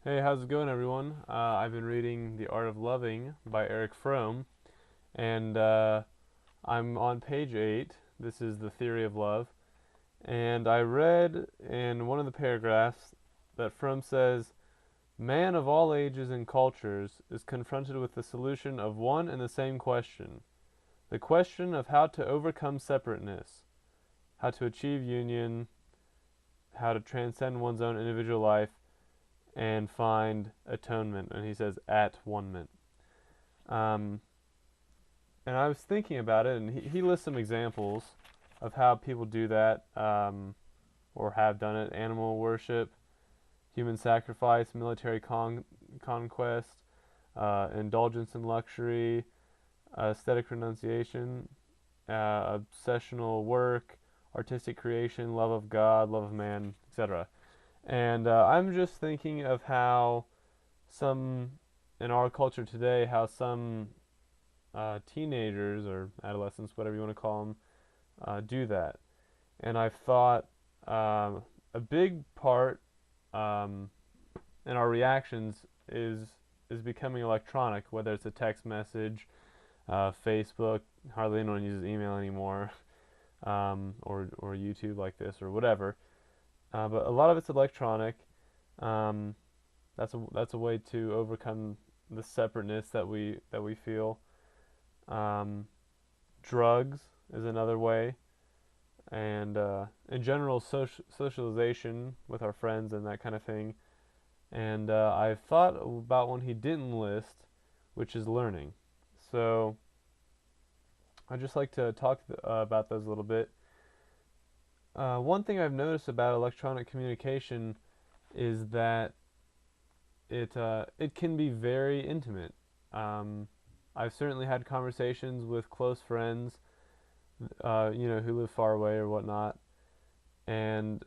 Hey, how's it going, everyone? I've been reading The Art of Loving by Eric Fromm, and I'm on page 8. This is The Theory of Love. And I read in one of the paragraphs that Fromm says, "Man of all ages and cultures is confronted with the solution of one and the same question, the question of how to overcome separateness, how to achieve union, how to transcend one's own individual life, and find atonement." And he says, at one-ment. Um, and I was thinking about it, and he lists some examples of how people do that, or have done it: animal worship, human sacrifice, military conquest, indulgence in luxury, aesthetic renunciation, obsessional work, artistic creation, love of God, love of man, etc. And I'm just thinking of how some, in our culture today, how some teenagers or adolescents, whatever you want to call them, do that. And I've thought a big part um, in our reactions is becoming electronic, whether it's a text message, Facebook. Hardly anyone uses email anymore, or YouTube like this or whatever. But a lot of it's electronic. Um, that's a way to overcome the separateness that we feel. Um, Drugs is another way, and in general, socialization with our friends and that kind of thing. And I've thought about one he didn't list, which is learning. So I'd just like to talk about those a little bit. One thing I've noticed about electronic communication is that it can be very intimate. Um, I've certainly had conversations with close friends, who live far away or whatnot, and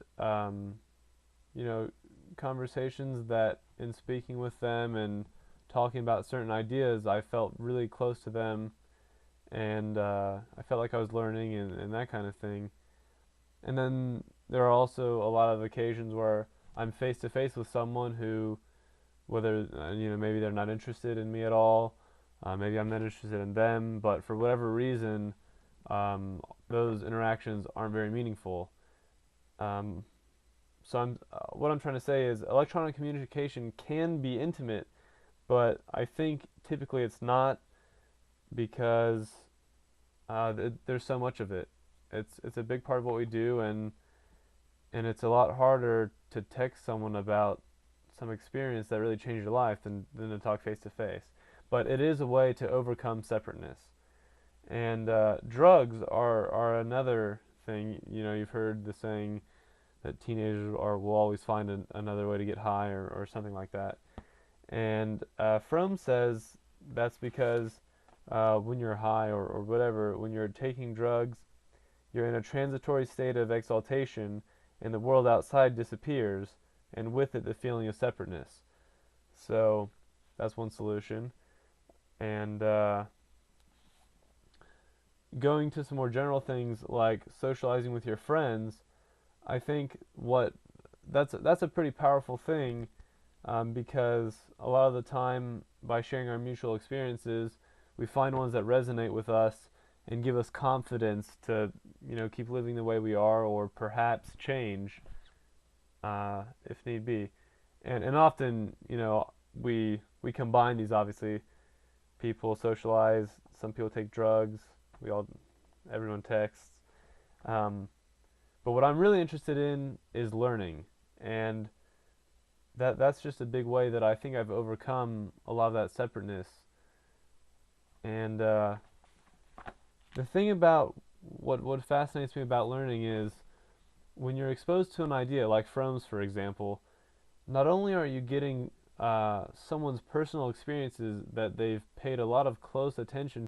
you know, conversations that, in speaking with them and talking about certain ideas, I felt really close to them, and I felt like I was learning and that kind of thing. And then there are also a lot of occasions where I'm face to face with someone who, whether maybe they're not interested in me at all, maybe I'm not interested in them, but for whatever reason, those interactions aren't very meaningful. Um, so what I'm trying to say is electronic communication can be intimate, but I think typically it's not, because there's so much of it. It's a big part of what we do, and it's a lot harder to text someone about some experience that really changed your life than to talk face to face. But it is a way to overcome separateness. And drugs are another thing. You've heard the saying that teenagers will always find another way to get high, or something like that. And Fromm says that's because when you're high, or whatever, when you're taking drugs, you're in a transitory state of exaltation, and the world outside disappears, and with it the feeling of separateness. So that's one solution. And going to some more general things like socializing with your friends, I think that's a pretty powerful thing, because a lot of the time, by sharing our mutual experiences, we find ones that resonate with us and give us confidence to keep living the way we are, or perhaps change, if need be. And often, we combine these. Obviously, people socialize. Some people take drugs. Everyone texts. Um, but what I'm really interested in is learning, and that's just a big way that I think I've overcome a lot of that separateness. And the thing about what fascinates me about learning is when you're exposed to an idea, like Fromm's, for example, not only are you getting someone's personal experiences that they've paid a lot of close attention